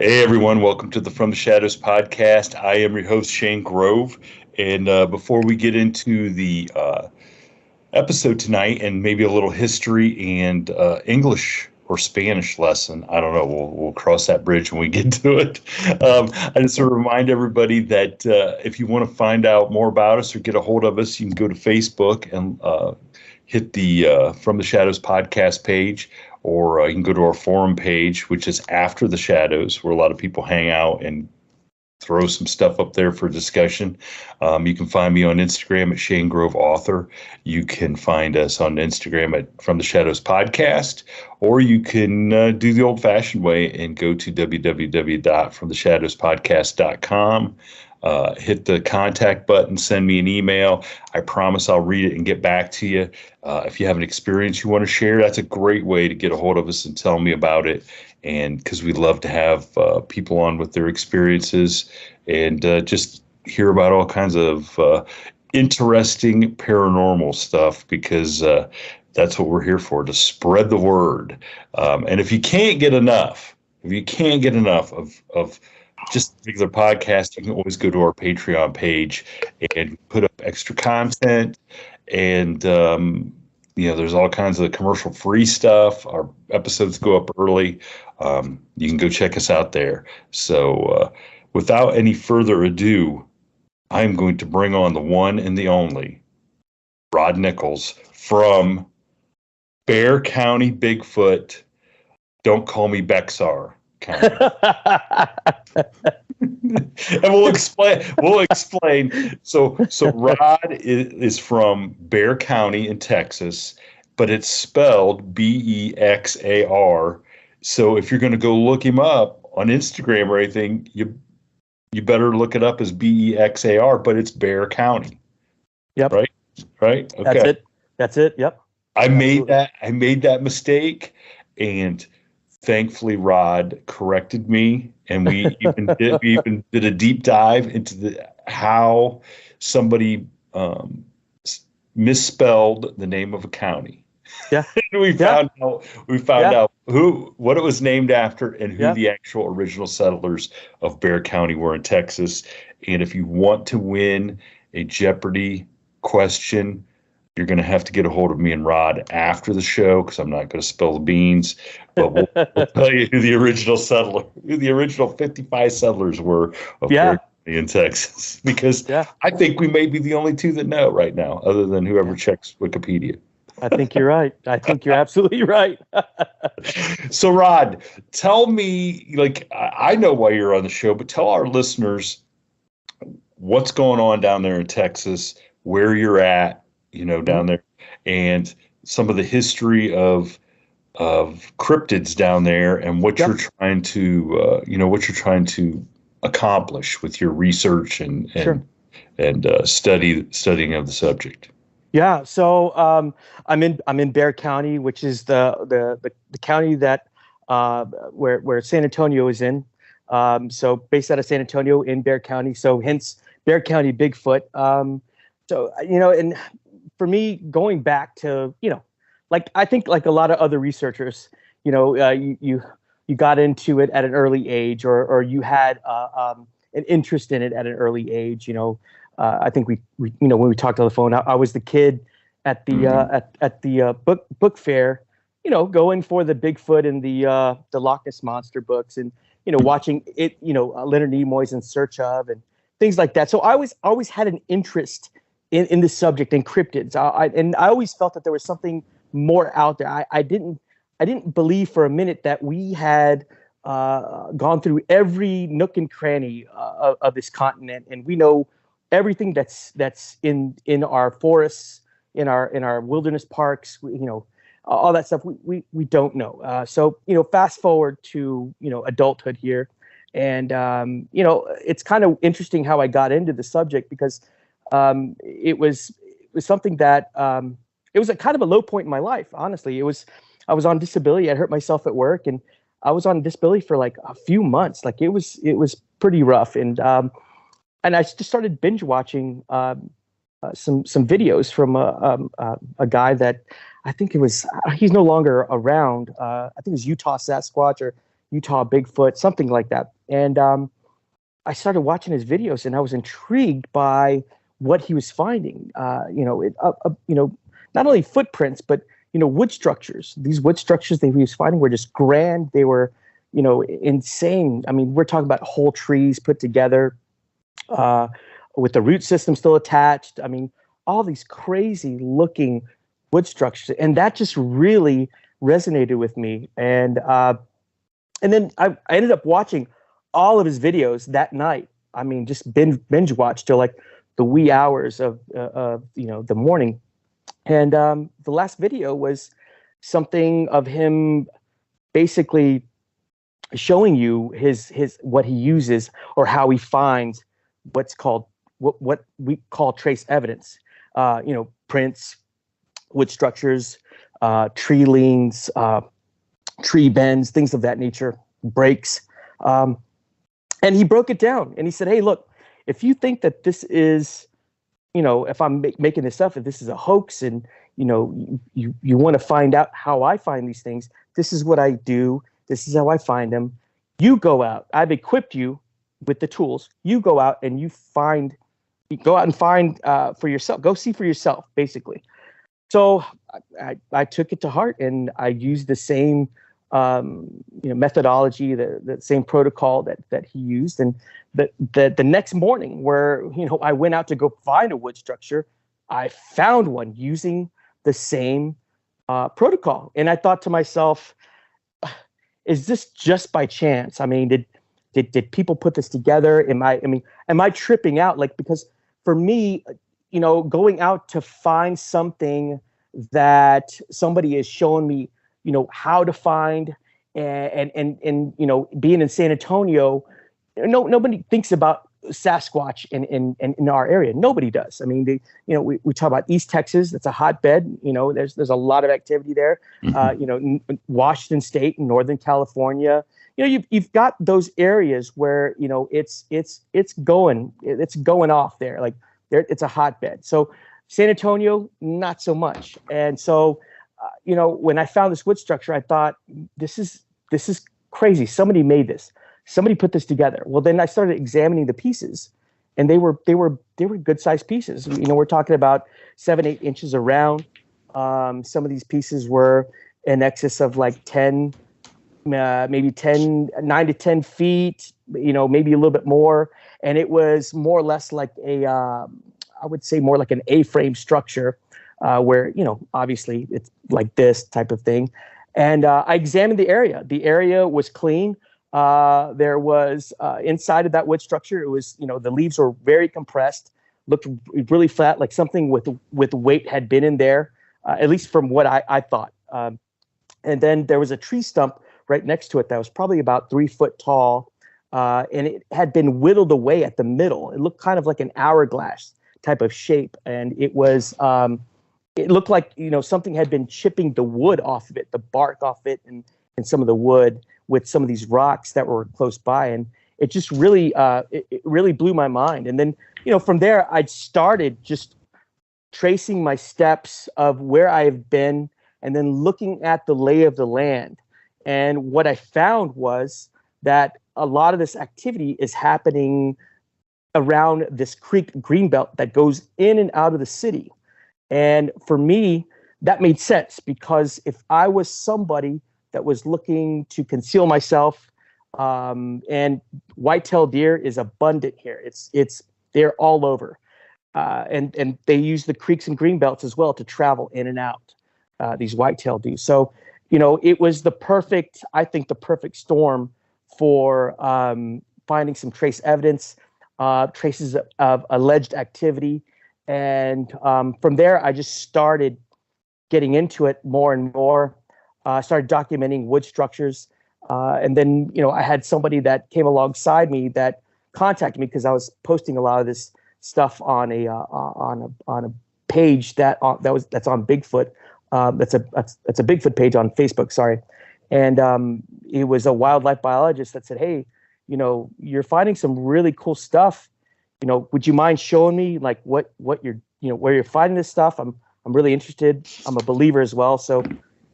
Hey everyone, welcome to the From the Shadows podcast. I am your host, Shane Grove. And before we get into the episode tonight and maybe a little history and English or Spanish lesson, I don't know, we'll cross that bridge when we get to it. I just want to remind everybody that if you want to find out more about us or get a hold of us, you can go to Facebook and hit the From the Shadows podcast page, or you can go to our forum page, which is After the Shadows, where a lot of people hang out and throw some stuff up there for discussion. You can find me on Instagram at Shane Grove Author. You can find us on Instagram at From the Shadows Podcast, or you can do the old-fashioned way and go to www.fromtheshadowspodcast.com. Hit the contact button, send me an email. I promise I'll read it and get back to you. If you have an experience you want to share, that's a great way to get a hold of us and tell me about it. And because we'd love to have people on with their experiences and just hear about all kinds of interesting paranormal stuff, because that's what we're here for, to spread the word. And if you can't get enough of just a regular podcast, you can always go to our Patreon page and put up extra content. And, there's all kinds of commercial-free stuff. Our episodes go up early. You can go check us out there. So without any further ado, I'm going to bring on the one and the only Rod Nichols from Bexar County, Bigfoot. Don't call me Bexar County. And we'll explain. So Rod is from Bexar County in Texas, but it's spelled Bexar. So if you're going to go look him up on Instagram or anything, you better look it up as Bexar, but it's Bexar County. Yep. Right. Okay. That's it. Yep. I made that mistake, and thankfully Rod corrected me, and we even did a deep dive into how somebody misspelled the name of a county. Yeah. we found out what it was named after and who the actual original settlers of Bexar County were in Texas. And if you want to win a Jeopardy question, you're going to have to get a hold of me and Rod after the show, because I'm not going to spill the beans. But we'll tell you who the original 55 settlers were of Bexar County in Texas. Because I think we may be the only two that know right now, other than whoever checks Wikipedia. I think you're right. I think you're absolutely right. So, Rod, tell me, I know why you're on the show, but tell our listeners what's going on down there in Texas, where you're at, down there, and some of the history of cryptids down there, and what you're trying to accomplish with your research and studying of the subject. Yeah. So I'm in Bexar County, which is the county that where San Antonio is in. So based out of San Antonio in Bexar County. So hence Bexar County Bigfoot. And for me, going back to, I think like a lot of other researchers, you got into it at an early age, or you had an interest in it at an early age. I think we when we talked on the phone, I was the kid at the book fair, going for the Bigfoot and the Loch Ness Monster books, and watching it, Leonard Nimoy's In Search Of and things like that. So I always had an interest in the subject and cryptids. I always felt that there was something more out there. I didn't believe for a minute that we had gone through every nook and cranny of this continent, and we know everything that's in our forests, in our wilderness parks. All that stuff we don't know. So fast forward to adulthood here, and it's kind of interesting how I got into the subject, because it was something that it was a kind of a low point in my life. Honestly, I was on disability. I hurt myself at work, and I was on disability for like a few months. Like it was pretty rough, and I just started binge watching some videos from a guy that I think he's no longer around. I think it was Utah Sasquatch or Utah Bigfoot, something like that. And I started watching his videos, and I was intrigued by what he was finding. Not only footprints, but wood structures. These wood structures that he was finding were just grand. They were, insane. I mean, we're talking about whole trees put together, with the root system still attached. I mean, all these crazy looking wood structures, and that just really resonated with me. And then I ended up watching all of his videos that night. I mean, just binge watch till like the wee hours of the morning. And the last video was something of him basically showing you his what he uses, or how he finds what we call trace evidence. Prints, wood structures, tree leans, tree bends, things of that nature, breaks. And he broke it down, and he said, hey, look, if you think that this is, if I'm making this up, if this is a hoax, and, you want to find out how I find these things, this is what I do. This is how I find them. You go out. I've equipped you with the tools. You go out and find for yourself. Go see for yourself, basically. So I took it to heart, and I used the same methodology, the same protocol that he used. And the next morning, where I went out to go find a wood structure, I found one using the same protocol. And I thought to myself, is this just by chance? I mean, did people put this together? Am I tripping out? Like, because for me, going out to find something that somebody has shown me, how to find, and being in San Antonio, nobody thinks about Sasquatch in our area. Nobody does. I mean, we talk about East Texas. It's a hotbed. There's a lot of activity there. Mm-hmm. Washington State and Northern California. You've got those areas where it's going off there. Like it's a hotbed. So San Antonio, not so much. And so, when I found this wood structure, I thought, this is crazy. Somebody made this. Somebody put this together. Well, then I started examining the pieces, and they were good sized pieces. We're talking about 7-8 inches around. Some of these pieces were in excess of like 9 to 10 feet, maybe a little bit more. And it was more or less like I would say more like an A-frame structure, where, obviously it's like this type of thing. And I examined the area. The area was clean. There was inside of that wood structure, it was, the leaves were very compressed, looked really flat, like something with weight had been in there, at least from what I thought. And then there was a tree stump right next to it that was probably about 3 foot tall, and it had been whittled away at the middle. It looked kind of like an hourglass type of shape, and it was it looked like something had been chipping the wood off of it, the bark off it, and some of the wood with some of these rocks that were close by. And it just really it really blew my mind. And then from there, I'd started just tracing my steps of where I have been, and then looking at the lay of the land. And what I found was that a lot of this activity is happening around this creek greenbelt that goes in and out of the city. And for me, that made sense, because if I was somebody that was looking to conceal myself, and white-tailed deer is abundant here. They're all over, and they use the creeks and greenbelts as well to travel in and out. These white-tailed deer. So, it was the perfect storm for finding some trace evidence, traces of alleged activity. And from there, I just started getting into it more and more. Started documenting wood structures. And then, I had somebody that came alongside me that contacted me, because I was posting a lot of this stuff on a page that's on Bigfoot. That's a Bigfoot page on Facebook. Sorry. And it was a wildlife biologist that said, hey, you're finding some really cool stuff. Would you mind showing me like what you're, where you're finding this stuff? I'm really interested. I'm a believer as well. So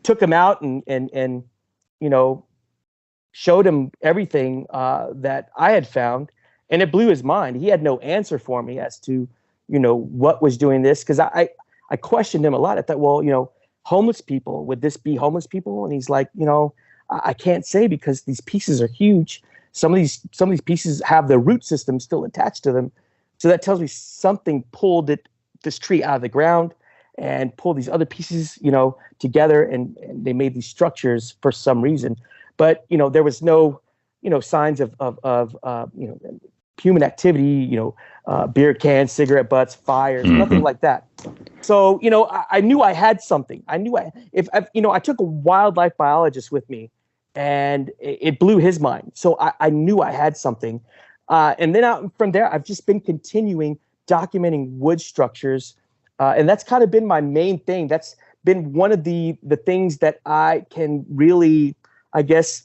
took him out and showed him everything that I had found, and it blew his mind. He had no answer for me as to, what was doing this, because I questioned him a lot. I thought, well, homeless people, would this be homeless people? And he's like, I can't say because these pieces are huge. Some of these pieces have the root system still attached to them. So that tells me something pulled this tree out of the ground and pulled these other pieces, together, and they made these structures for some reason. But, there was no, signs of human activity, beer cans, cigarette butts, fires, nothing like that. So, I knew I had something. I knew I took a wildlife biologist with me, and it blew his mind. So I knew I had something. And then from there, I've just been continuing documenting wood structures. And that's kind of been my main thing. That's been one of the things that I can really, I guess,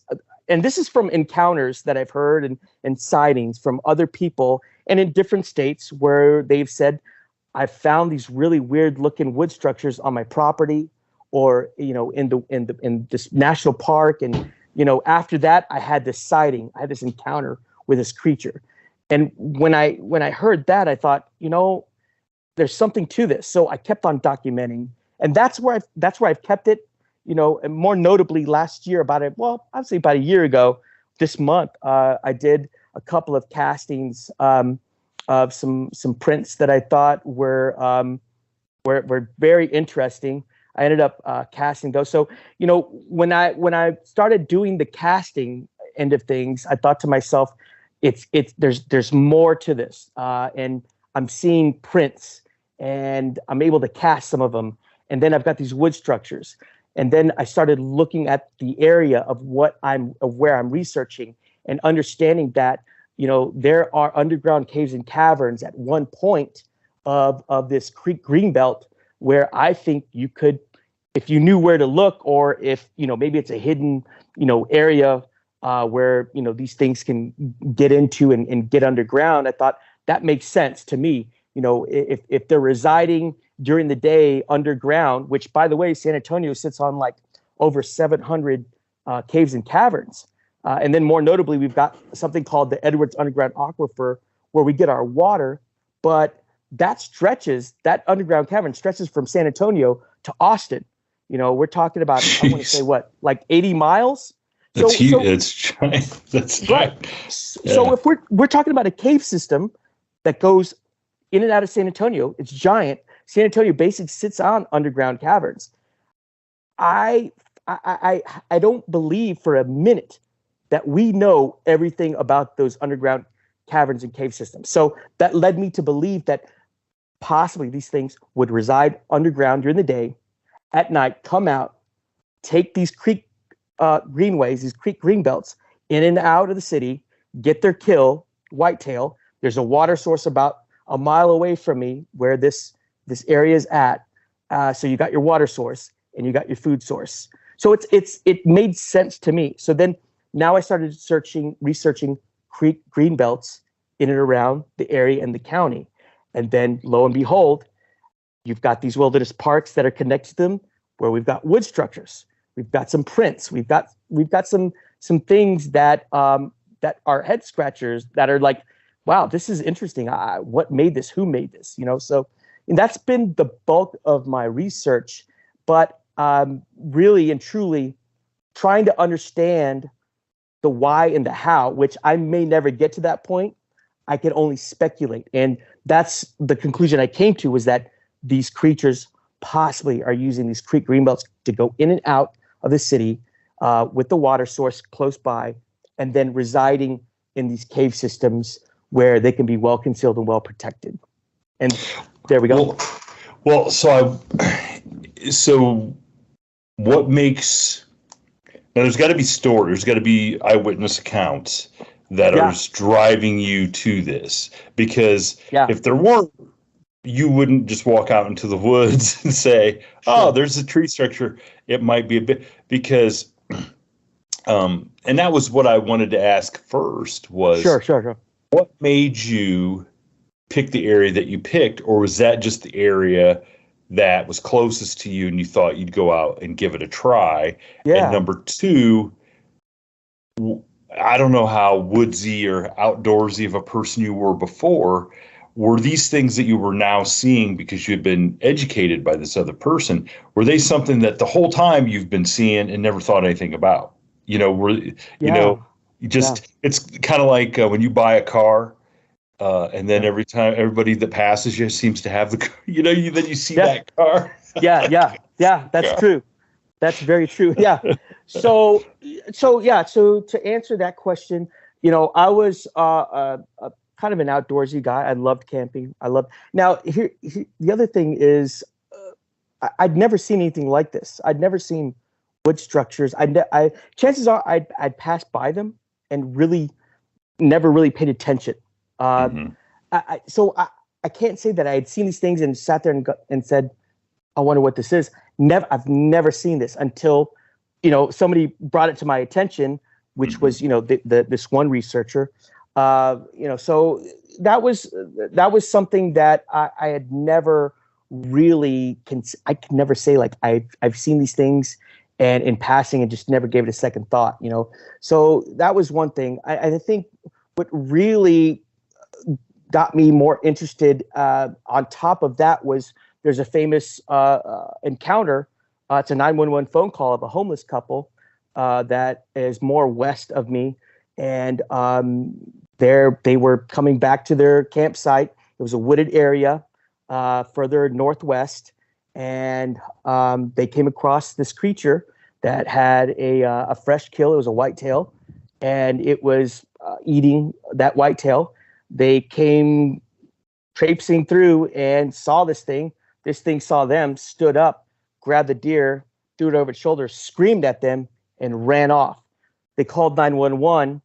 and this is from encounters that I've heard and sightings from other people and in different states where they've said, I found these really weird looking wood structures on my property, or, in this national park. And, after that, I had this sighting, I had this encounter with this creature. And when I heard that, I thought, there's something to this. So I kept on documenting, and that's where I've kept it. And more notably last year, I'd say about a year ago, this month, I did a couple of castings of some prints that I thought were very interesting. I ended up casting those. So, when I started doing the casting end of things, I thought to myself, there's more to this, and I'm seeing prints, and I'm able to cast some of them, and then I've got these wood structures. And then I started looking at the area of where I'm researching, and understanding that, there are underground caves and caverns at one point of this creek greenbelt, where I think you could, if you knew where to look, or if, maybe it's a hidden, area where, these things can get into and get underground. I thought that makes sense to me. If they're residing during the day underground, which, by the way, San Antonio sits on like over 700 caves and caverns. And then more notably, we've got something called the Edwards Underground Aquifer, where we get our water. But that underground cavern stretches from San Antonio to Austin. We're talking about, I want to say like 80 miles? That's huge. It's giant. That's right. Yeah. So if we're talking about a cave system that goes in and out of San Antonio, it's giant. San Antonio basically sits on underground caverns. I don't believe for a minute that we know everything about those underground caverns and cave systems. So that led me to believe that possibly these things would reside underground during the day, at night, come out, take these creek greenways, these creek greenbelts, in and out of the city, get their kill, whitetail. There's a water source about a mile away from me where this area is at. So you got your water source and you got your food source. So it made sense to me. So then now I started researching creek greenbelts in and around the area and the county. And then lo and behold, you've got these wilderness parks that are connected to them, where we've got wood structures. We've got some prints. We've got some things that are head scratchers, that are like, wow, this is interesting. What made this? Who made this? So, and that's been the bulk of my research. But really and truly trying to understand the why and the how, which I may never get to that point. I can only speculate. And that's the conclusion I came to, was that these creatures possibly are using these creek greenbelts to go in and out of the city with the water source close by, and then residing in these cave systems where they can be well concealed and well protected. And there we go. Well, so what makes, now there's got to be stories, there's got to be eyewitness accounts that are driving you to this, because if there weren't, you wouldn't just walk out into the woods and say, oh, there's a tree structure. It might be a bit, because, and that was what I wanted to ask first, was sure. What made you pick the area that you picked, or was that just the area that was closest to you and you thought you'd go out and give it a try? Yeah. And number two, I don't know how woodsy or outdoorsy of a person you were before. Were these things that you were now seeing because you had been educated by this other person? Were they something that the whole time you've been seeing and never thought anything about? You know, Yeah, you yeah, just, it's kind of like when you buy a car, and then yeah, every time everybody that passes you seems to have the, then you see yeah, that car. yeah. That's Yeah. true. That's very true. Yeah. So, so to answer that question, I was kind of an outdoorsy guy. I loved camping. I loved. Now, the other thing is, I'd never seen anything like this. I'd never seen wood structures. Chances are I'd passed by them and really never really paid attention. Uh, Hmm. so I can't say that I had seen these things and sat there and said, I wonder what this is. I've never seen this until, somebody brought it to my attention, which Hmm. was, this one researcher. So that was something that I had never really I could never say like I've seen these things and in passing and just never gave it a second thought. So that was one thing. I think what really got me more interested on top of that was there's a famous encounter. It's a 911 phone call of a homeless couple that is more west of me. And they were coming back to their campsite. It was a wooded area further northwest. And they came across this creature that had a fresh kill. It was a whitetail. And it was eating that whitetail. They came traipsing through and saw this thing. This thing saw them, stood up, grabbed the deer, threw it over its shoulder, screamed at them, and ran off. They called 911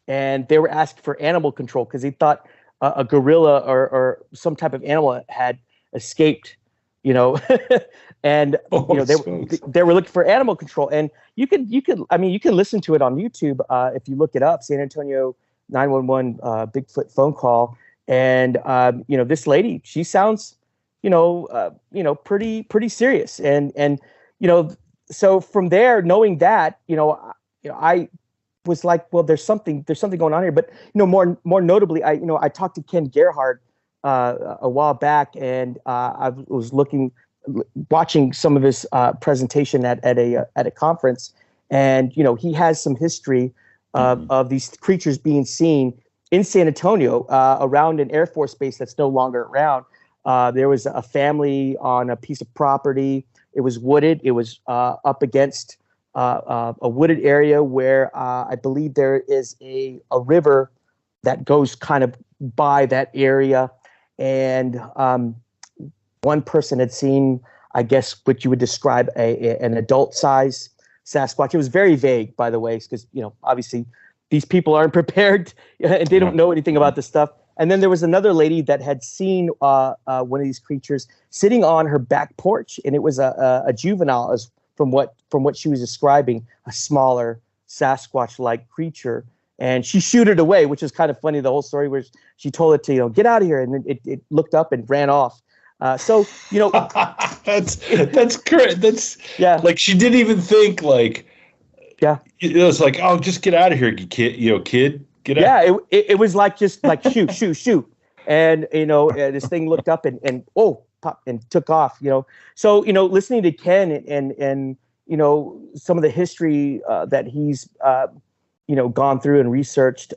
and they were asked for animal control because they thought a gorilla or some type of animal had escaped, you know, and Oh, they smokes. they were looking for animal control. And you can listen to it on YouTube if you look it up, San Antonio 911 Bigfoot phone call. And this lady, she sounds, pretty serious. And you know, so from there, knowing that, I was like, well, there's something going on here. But more notably, I talked to Ken Gerhard a while back, and I was watching some of his presentation at a conference, and he has some history Hmm. of these creatures being seen in San Antonio around an Air Force base that's no longer around. There was a family on a piece of property. It was wooded. It was up against a wooded area where I believe there is a river that goes kind of by that area. And one person had seen, I guess, what you would describe an adult size Sasquatch. It was very vague, by the way, because obviously these people aren't prepared and they Yeah. don't know anything about this stuff. And then there was another lady that had seen one of these creatures sitting on her back porch, and it was a juvenile, as from what she was describing, a smaller Sasquatch-like creature. And she shooed it away, which is kind of funny. The whole story where she told it to get out of here, and then it looked up and ran off. So That's correct. That's yeah, like she didn't even think like yeah. it was like, oh, just get out of here, you kid, kid, get out. Yeah, it was like just like shoot, shoot, shoot, and this thing looked up and oh, pop and took off. So listening to Ken and some of the history that he's gone through and researched,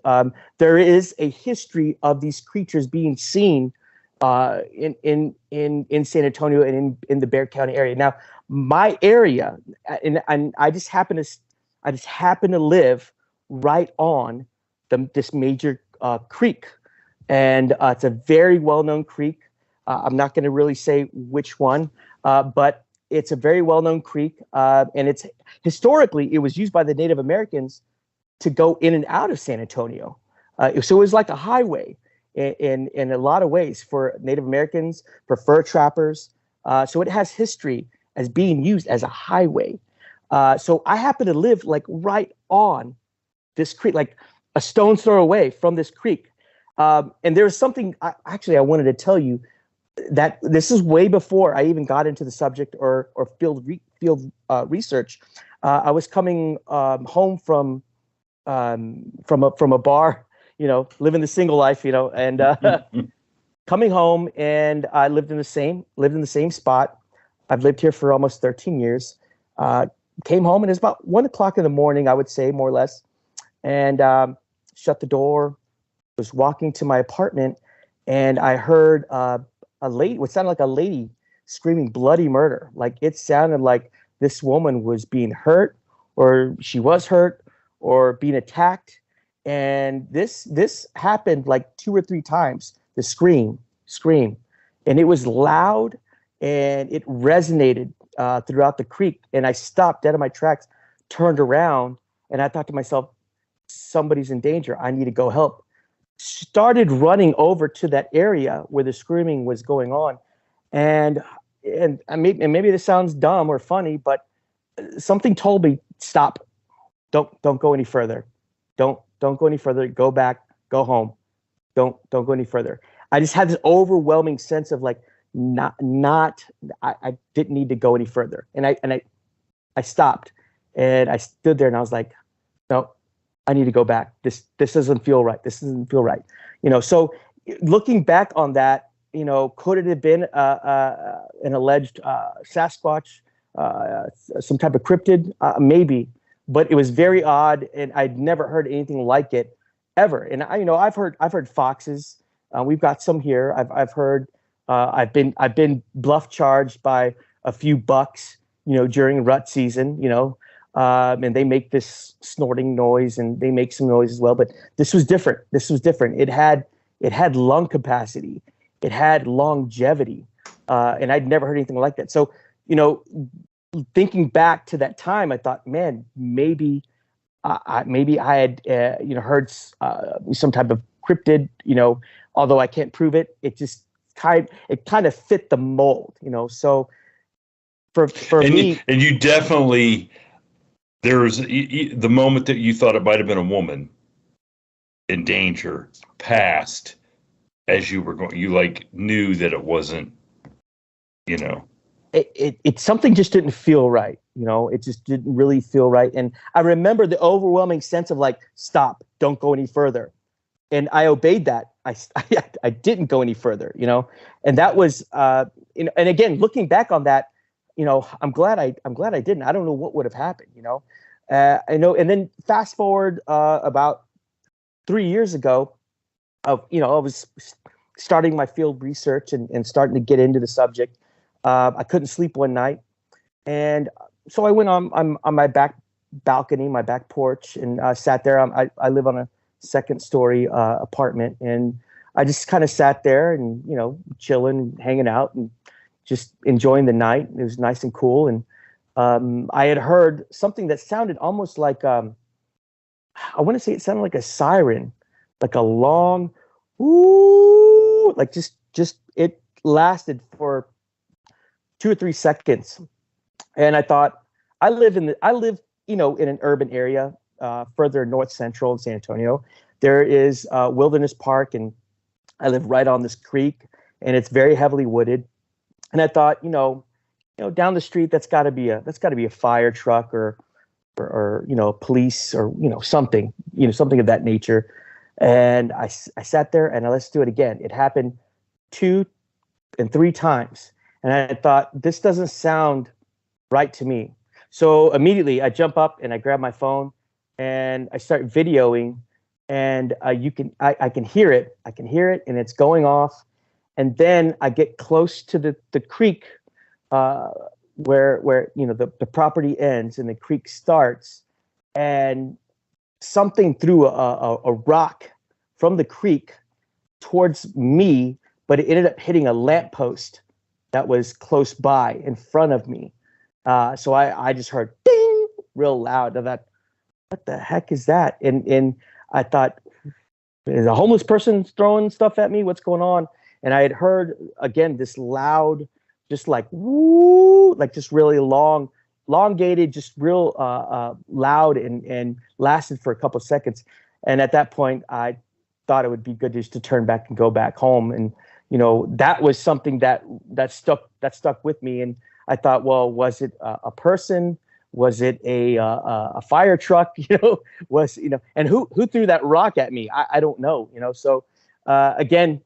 there is a history of these creatures being seen in San Antonio and in the Bexar County area. Now, my area, and I just happen to live right on this major creek, and it's a very well-known creek. I'm not going to really say which one, but it's a very well-known creek, and it's historically it was used by the Native Americans to go in and out of San Antonio. So it was like a highway in a lot of ways for Native Americans, for fur trappers. So it has history as being used as a highway. So I happen to live like right on this creek, like a stone's throw away from this creek. And there's something I wanted to tell you that this is way before I even got into the subject or field research. I was coming home from from a bar, living the single life, and coming home, and I lived in the same spot. I've lived here for almost 13 years. Came home, and it's about 1 o'clock in the morning, I would say, more or less, and shut the door. Was walking to my apartment, and I heard a lady, what sounded like a lady, screaming bloody murder. Like it sounded like this woman was being hurt, or she was hurt, or being attacked. And this happened like 2 or 3 times. The scream, and it was loud, and it resonated throughout the creek. And I stopped dead in my tracks, turned around, and I thought to myself, somebody's in danger. I need to go help. Started running over to that area where the screaming was going on, and maybe this sounds dumb or funny, but something told me, stop, don't go any further, don't go any further, go back, go home, don't go any further. I just had this overwhelming sense of like I didn't need to go any further, and I stopped, and I stood there, and I was like, no, I need to go back. This doesn't feel right. This doesn't feel right. So looking back on that, could it have been an alleged Sasquatch, some type of cryptid? Maybe, but it was very odd, and I'd never heard anything like it ever. And I've heard foxes. We've got some here. I've heard. I've been bluff charged by a few bucks, during rut season, and they make this snorting noise, and they make some noise as well. But this was different. It had lung capacity. It had longevity, and I'd never heard anything like that. So, thinking back to that time, I thought, man, maybe I had heard some type of cryptid. Although I can't prove it, it just kind of fit the mold. So for me, and you definitely. There was the moment that you thought it might have been a woman in danger passed as you were going. You knew that it wasn't, It something just didn't feel right. It just didn't really feel right. And I remember the overwhelming sense of like, stop, don't go any further. And I obeyed that. I didn't go any further, and that was, and again, looking back on that, I'm glad I didn't. I don't know what would have happened, I know. And then fast forward about 3 years ago, I was starting my field research and starting to get into the subject. I couldn't sleep one night, and so I went on my back balcony, my back porch, and sat there. I live on a second story apartment, and I just kind of sat there and chilling, hanging out, and just enjoying the night. It was nice and cool. And I had heard something that sounded almost like, I want to say it sounded like a siren, like a long, ooh, like just it lasted for 2 or 3 seconds. And I thought, I live in an urban area, further north central in San Antonio. There is Wilderness Park, and I live right on this creek, and it's very heavily wooded. And I thought, down the street, that's got to be a fire truck or police or something, something of that nature. And I sat there, and let's do it again. It happened 2 and 3 times, and I thought, this doesn't sound right to me. So immediately I jump up and I grab my phone and I start videoing, and I can hear it. I can hear it, and it's going off. And then I get close to the creek where the property ends and the creek starts, and something threw a rock from the creek towards me, but it ended up hitting a lamppost that was close by in front of me. So I just heard ding real loud. I thought, what the heck is that? And I thought, is a homeless person throwing stuff at me? What's going on? And I had heard, again, this loud, just like, woo, like just really elongated, just real loud, and lasted for a couple of seconds. And at that point, I thought it would be good just to turn back and go back home. And, that was something that stuck with me. And I thought, well, was it a person? Was it a fire truck? And who threw that rock at me? I don't know. So again,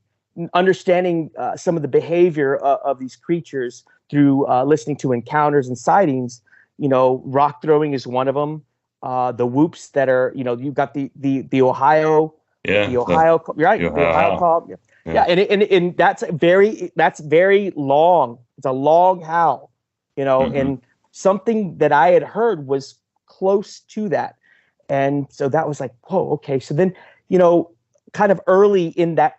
understanding some of the behavior of these creatures through listening to encounters and sightings. Rock throwing is one of them. The whoops that are, you've got the Ohio, Yeah, the Ohio, right? the The Ohio Ohio. call. Yeah. Yeah. And that's very long. It's a long howl, and something that I had heard was close to that. And so that was like, whoa, okay. So then, kind of early in that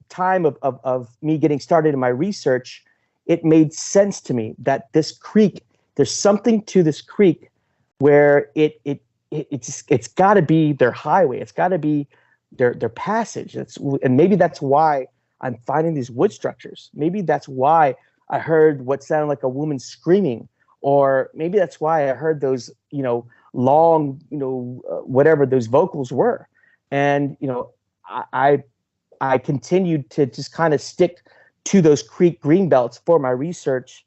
time of me getting started in my research, it made sense to me that this creek, there's something to this creek where it's got to be their highway. It's got to be their passage. And maybe that's why I'm finding these wood structures. Maybe that's why I heard what sounded like a woman screaming, or maybe that's why I heard those, long, whatever those vocals were. And, I continued to just kind of stick to those creek greenbelts for my research.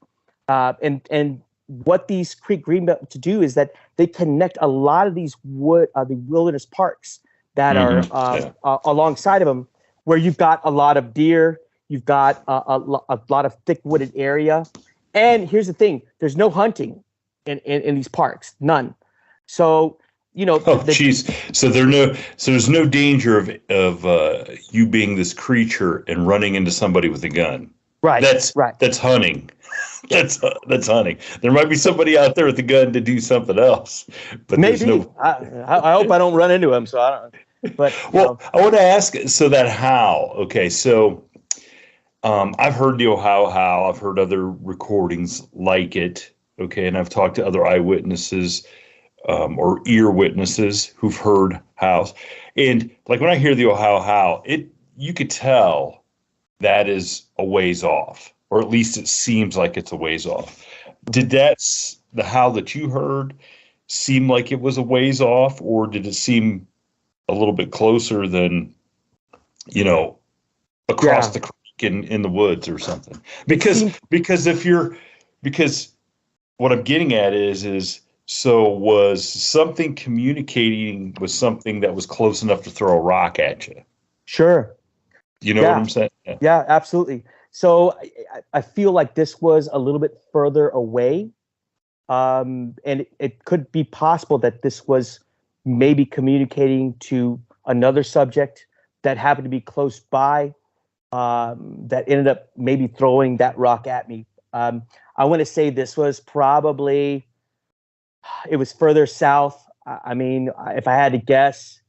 And what these creek greenbelts do is that they connect a lot of these the wilderness parks that are alongside of them, where you've got a lot of deer, you've got a lot of thick wooded area. And here's the thing, there's no hunting in these parks, none. So, So there's no danger of you being this creature and running into somebody with a gun. Right. That's hunting. That's hunting. There might be somebody out there with a gun to do something else, but maybe. I hope I don't run into him. So I don't. But I want to ask. So that howl. Okay. So I've heard the Ohio howl. I've heard other recordings like it. Okay, and I've talked to other eyewitnesses or ear witnesses who've heard howls. And like when I hear the Ohio howl, you could tell that is a ways off, or at least it seems like it's a ways off. Did the howl that you heard seem like it was a ways off, or did it seem a little bit closer than, across the creek in the woods or something? Because what I'm getting at is so was something communicating with something that was close enough to throw a rock at you? Sure. You know what I'm saying? Yeah, absolutely. So I feel like this was a little bit further away. And it could be possible that this was maybe communicating to another subject that happened to be close by, that ended up maybe throwing that rock at me. I want to say this was probably, it was further south. I mean, if I had to guess,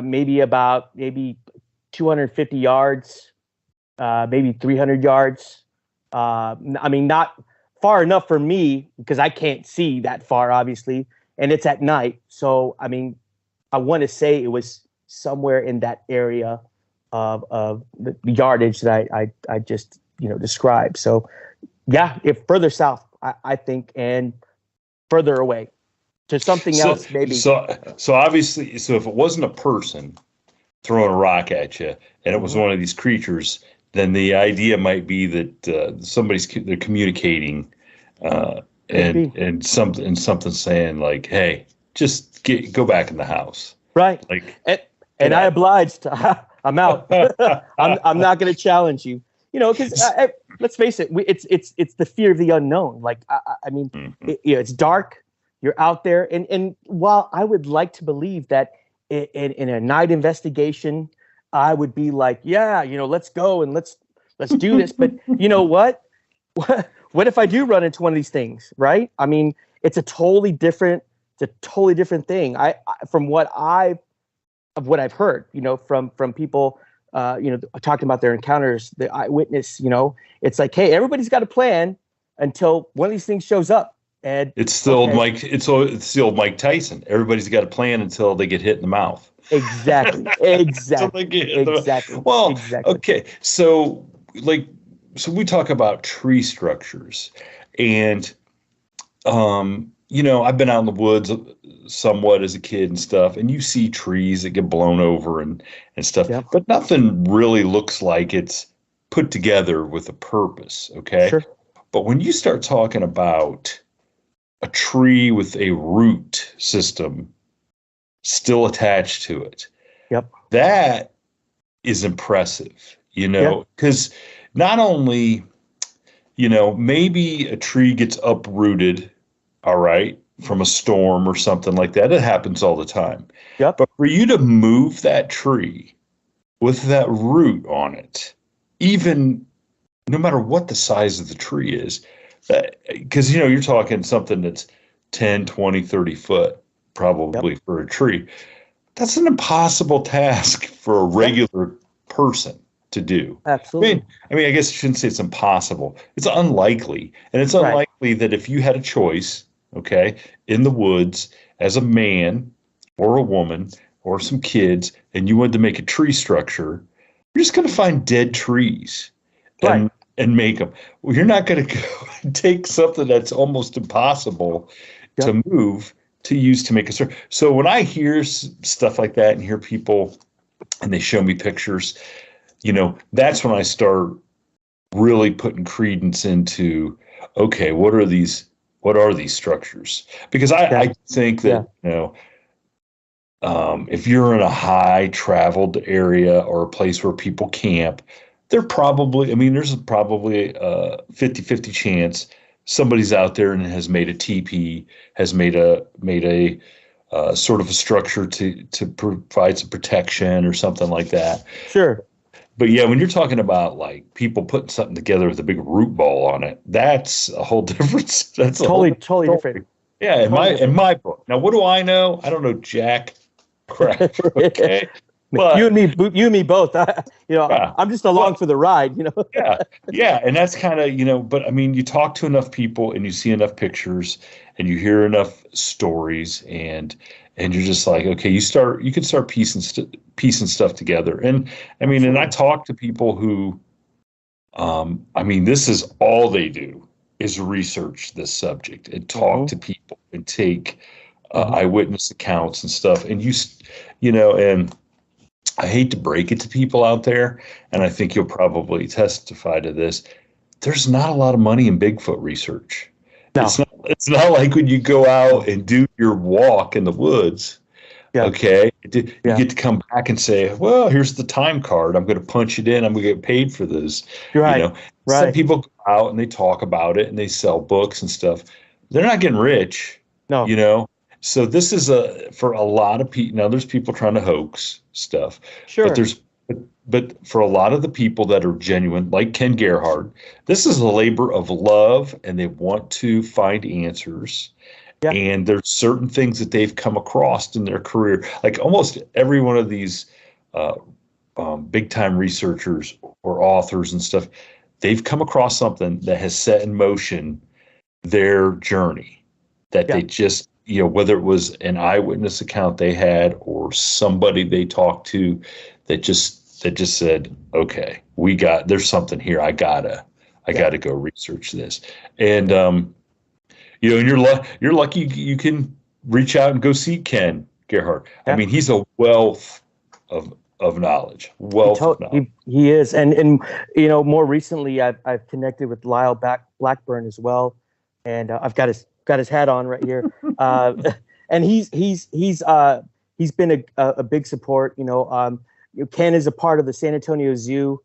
maybe 250 yards, maybe 300 yards. I mean, not far enough for me because I can't see that far, obviously, and it's at night. So, I mean, I want to say it was somewhere in that area of the yardage that I just described. So, yeah, if further south, I think, and further away to something else, maybe. So obviously, if it wasn't a person throwing a rock at you and it was one of these creatures, then the idea might be that they're communicating, and something saying like, "Hey, just go back in the house." Right. Like, and I obliged. I'm out. I'm not going to challenge you. Because let's face it, it's the fear of the unknown. Like, I mean, it's dark. You're out there, and while I would like to believe that in a night investigation, I would be like, yeah, let's go and let's do this. But you know what? What if I do run into one of these things? Right? I mean, it's a totally different thing. From what I've heard, from people, talking about their encounters, the eyewitness, it's like, hey, everybody's got a plan until one of these things shows up. And it's the old Mike Tyson. Everybody's got a plan until they get hit in the mouth. Exactly. Well, okay. So we talk about tree structures, and I've been out in the woods somewhat as a kid and stuff, and you see trees that get blown over and stuff, but nothing really looks like it's put together with a purpose. Okay. Sure. But when you start talking about a tree with a root system still attached to it. Yep. That is impressive, because not only, maybe a tree gets uprooted, all right, from a storm or something like that. It happens all the time. Yep. But for you to move that tree with that root on it, even no matter what the size of the tree is, because, you're talking something that's 10, 20, 30 foot probably for a tree. That's an impossible task for a regular person to do. Absolutely. I guess I shouldn't say it's impossible. It's unlikely. And it's unlikely that if you had a choice, okay, in the woods as a man or a woman or some kids, and you wanted to make a tree structure, you're just going to find dead trees and make them. Well, you're not going to go and take something that's almost impossible to move to use to make a structure. So when I hear stuff like that and hear people and they show me pictures, that's when I start really putting credence into, okay, what are these structures? Because I think that, if you're in a high traveled area or a place where people camp, there's probably a 50-50 chance somebody's out there and has made a teepee, has made a sort of a structure to provide some protection or something like that. Sure. But yeah, when you're talking about like people putting something together with a big root ball on it, that's a whole different. That's totally different. Yeah, in my book. Now, what do I know? I don't know jack crap. Okay. But you and me both. I'm just along for the ride. Yeah, and that's kind of But I mean, you talk to enough people and you see enough pictures and you hear enough stories and you're just like, okay, you can start piecing stuff together. And I mean, and I talk to people who, this is all they do is research this subject and talk to people and take eyewitness accounts and stuff. And and I hate to break it to people out there, and I think you'll probably testify to this. There's not a lot of money in Bigfoot research. No. It's not like when you go out and do your walk in the woods. Yeah. Okay. You get to come back and say, well, here's the time card. I'm going to punch it in. I'm going to get paid for this. Right. Some people go out and they talk about it and they sell books and stuff. They're not getting rich. No. So this is for a lot of people. Now there's people trying to hoax stuff. Sure. But for a lot of the people that are genuine, like Ken Gerhard, this is a labor of love and they want to find answers. Yeah. And there's certain things that they've come across in their career. Like almost every one of these big time researchers or authors and stuff, they've come across something that has set in motion their journey that they just, whether it was an eyewitness account they had or somebody they talked to that just said, okay, there's something here. I gotta go research this. And, and you're lucky you can reach out and go see Ken Gerhard. Yeah. I mean, he's a wealth of knowledge. He is. And more recently I've connected with Lyle Blackburn as well. And I've got his hat on right here. And he's been a big support. Ken is a part of the San Antonio Zoo.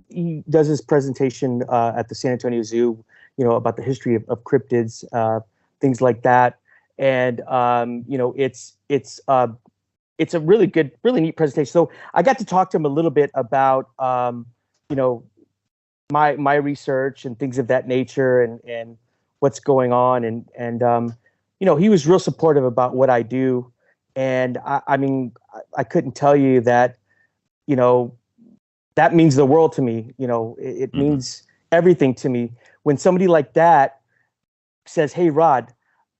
He does his presentation at the San Antonio Zoo, about the history of cryptids, things like that. And it's a really good, really neat presentation. So I got to talk to him a little bit about my research and things of that nature and what's going on. And he was real supportive about what I do. And I couldn't tell you that, that means the world to me. It means everything to me. When somebody like that says, hey, Rod,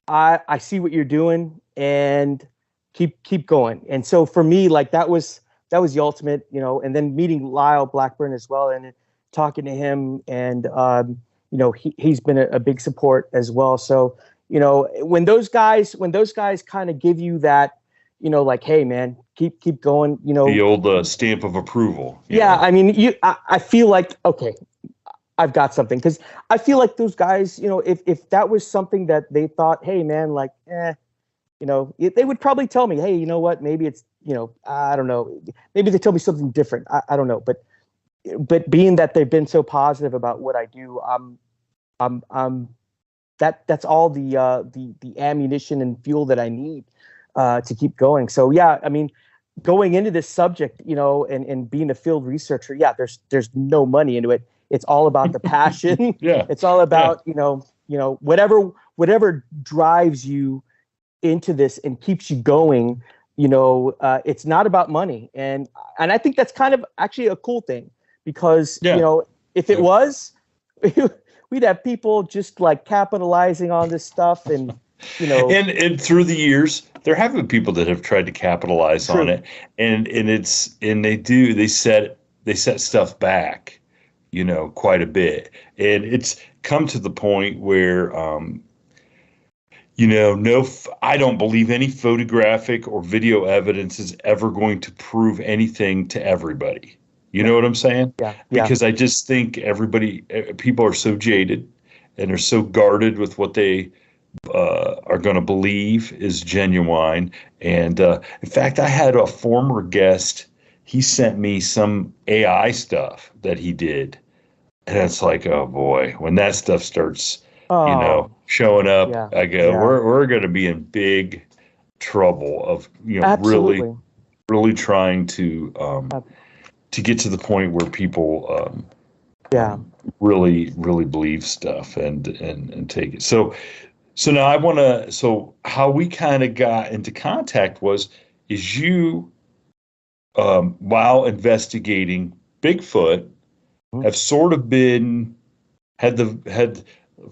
I see what you're doing and keep going. And so for me, like that was the ultimate, and then meeting Lyle Blackburn as well and talking to him and, he's been a big support as well. So, when those guys kind of give you that, like, hey man, keep going, The old stamp of approval. Yeah, I mean, I feel like, okay, I've got something, because I feel like those guys, if that was something that they thought, hey man, like, they would probably tell me, hey, you know what, maybe it's, I don't know, maybe they tell me something different. I don't know, but being that they've been so positive about what I do, that's all the ammunition and fuel that I need to keep going. So yeah, I mean, going into this subject, and being a field researcher, yeah, there's no money into it. It's all about the passion. Yeah. It's all about, whatever drives you into this and keeps you going. It's not about money. And I think that's kind of actually a cool thing, because, if it was, we'd have people just like capitalizing on this stuff, and and through the years there have been people that have tried to capitalize True. on it, and they set stuff back, quite a bit, and it's come to the point where I don't believe any photographic or video evidence is ever going to prove anything to everybody. You know what I'm saying? Yeah. Because I just think people are so jaded, and they're so guarded with what they are going to believe is genuine. And in fact, I had a former guest. He sent me some AI stuff that he did, and it's like, oh boy, when that stuff starts, showing up, Yeah. I go, Yeah. we're going to be in big trouble of Absolutely. really trying to get to the point where people really believe stuff and take it. So now so how we kind of got into contact is you, while investigating Bigfoot, have sort of had,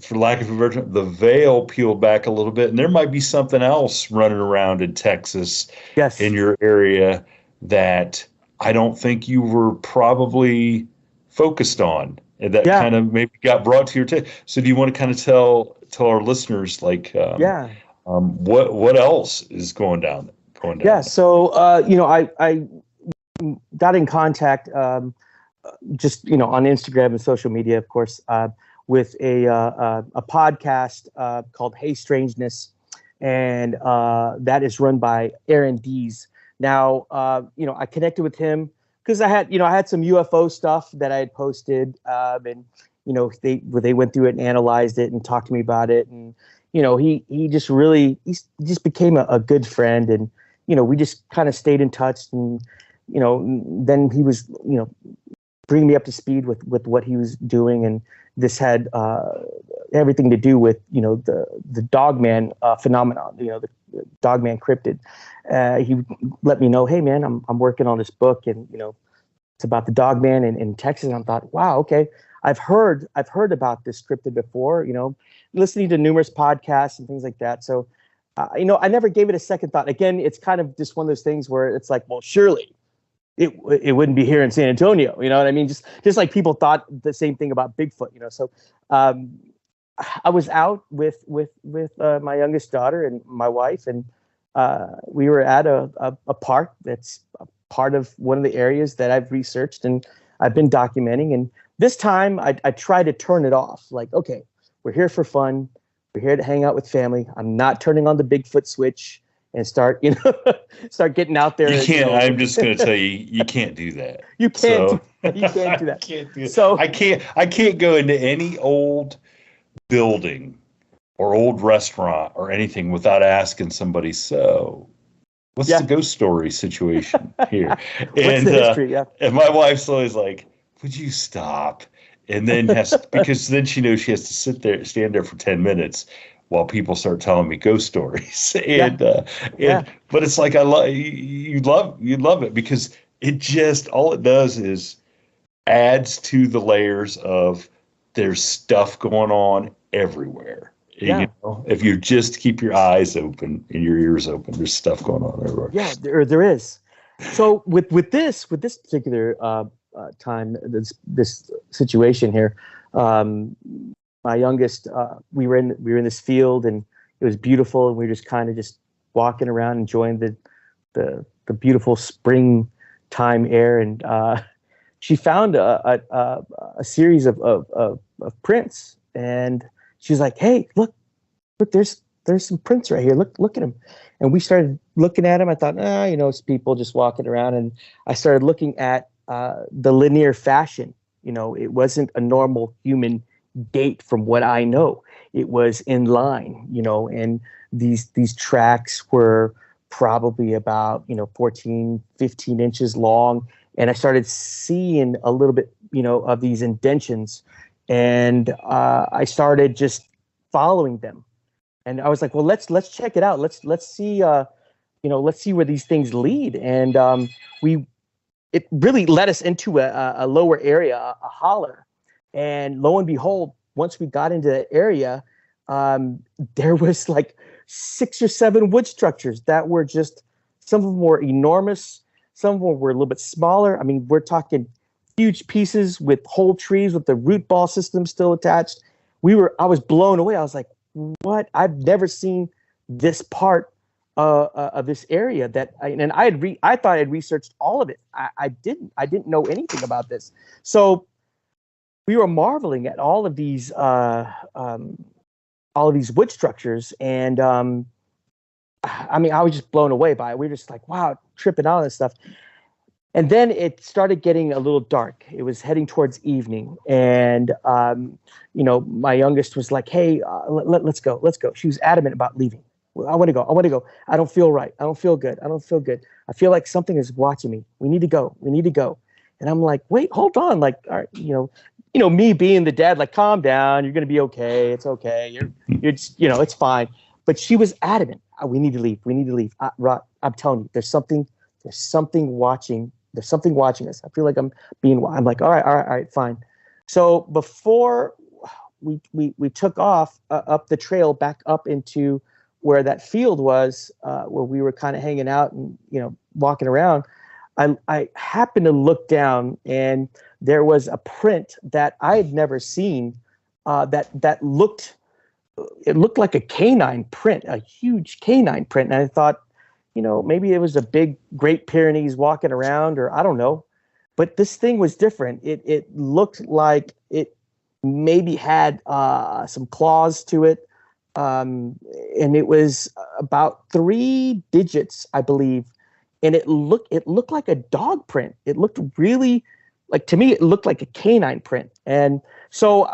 for lack of a better term, the veil peeled back a little bit, and there might be something else running around in Texas, Yes. in your area, that I don't think you were probably focused on, and that kind of maybe got brought to your attention. So do you want to kind of tell our listeners, like, what else is going down? Yeah. So, I got in contact, just, on Instagram and social media, of course, with a podcast called Hey Strangeness, and that is run by Aaron Dees. Now, I connected with him because I had some UFO stuff that I had posted, and they went through it and analyzed it and talked to me about it, and he just became a good friend, and we just kind of stayed in touch, and then he was bringing me up to speed with what he was doing, and this had everything to do with the Dogman phenomenon, the Dogman cryptid. He let me know, hey man, I'm working on this book, and it's about the Dogman in Texas. And I thought, wow, okay, I've heard about this cryptid before, listening to numerous podcasts and things like that. So I never gave it a second thought. Again, it's kind of just one of those things where it's like, well, surely it wouldn't be here in San Antonio. You know what I mean? Just like people thought the same thing about Bigfoot, So I was out with my youngest daughter and my wife, and we were at a park that's a part of one of the areas that I've researched and I've been documenting. And this time I try to turn it off. Like, okay, we're here for fun. We're here to hang out with family. I'm not turning on the Bigfoot switch and start getting out there. You can't. I'm just going to tell you, you can't do that. You can't. You can't do that. Can't do that. So I can't go into any old building or old restaurant or anything without asking somebody, so what's the ghost story situation here? What's the history? And my wife's always like, would you stop? And then because then she knows she has to stand there for 10 minutes while people start telling me ghost stories. And but it's like, you love it, because it just, all it does is adds to the layers of, there's stuff going on everywhere. Yeah. If you just keep your eyes open and your ears open, there's stuff going on everywhere. Yeah, there is. So with this particular time, this situation here, my youngest, we were in this field, and it was beautiful, and we were just kind of just walking around, enjoying the beautiful springtime air, and she found a series of prints, and she's like, "Hey, look, there's some prints right here. Look at them." And we started looking at them. I thought, it's people just walking around, and I started looking at the linear fashion. It wasn't a normal human gait from what I know. It was in line, and these tracks were probably about 14, 15 inches long, and I started seeing a little bit of these indentions, and I started just following them, and I was like, well, let's check it out. Let's see let's see where these things lead. And it really led us into a lower area, a holler, and lo and behold, once we got into that area, there was like 6 or 7 wood structures that were just, some of them were enormous, some of them were a little bit smaller. I mean, we're talking huge pieces with whole trees with the root ball system still attached. I was blown away. I was like, what? I've never seen this part of this area I thought I'd researched all of it. I didn't know anything about this. So we were marveling at all of these wood structures, and I mean, I was just blown away by it. We were just like, wow, tripping out on this stuff. And then it started getting a little dark. It was heading towards evening, and my youngest was like, "Hey, let's go. She was adamant about leaving. I want to go. I don't feel right. I don't feel good. I feel like something is watching me. We need to go. And I'm like, wait, hold on. Like, all right, me being the dad, like, calm down. You're going to be okay. It's okay. You're just, it's fine. But she was adamant. We need to leave. I'm telling you, there's something watching. There's something watching us. I feel like I'm like, all right, fine. So before we took off up the trail back up into where that field was, where we were kind of hanging out and walking around, I happened to look down, and there was a print that I had never seen. That looked like a canine print, a huge canine print, and I thought, maybe it was a big Great Pyrenees walking around, or I don't know, but this thing was different. It looked like it maybe had some claws to it. And it was about 3 digits, I believe, and it looked like a dog print. It looked really like, to me, it looked like a canine print. And so,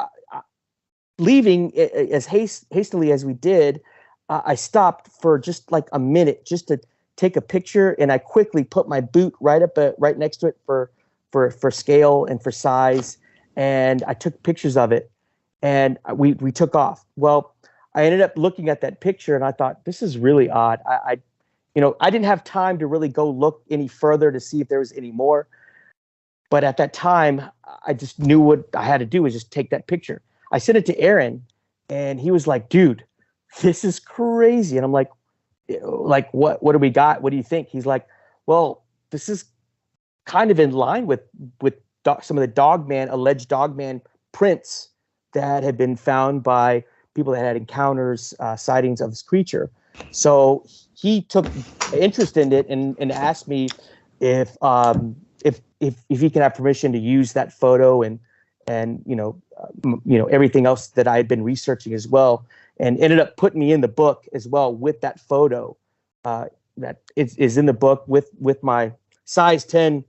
leaving as hastily as we did, I stopped for just like a minute just to take a picture, and I quickly put my boot right next to it for scale and for size, and I took pictures of it, and we took off. Well, I ended up looking at that picture, and I thought, this is really odd. I didn't have time to really go look any further to see if there was any more. But at that time, I just knew what I had to do was just take that picture. I sent it to Aaron, and he was like, "Dude, this is crazy." And I'm like, what do we got? What do you think? He's like, "Well, this is kind of in line with some of the alleged Dogman prints that had been found by people that had encounters, sightings of this creature." So he took interest in it and asked me if he can have permission to use that photo and everything else that I had been researching as well, and ended up putting me in the book as well with that photo that is in the book with my size 10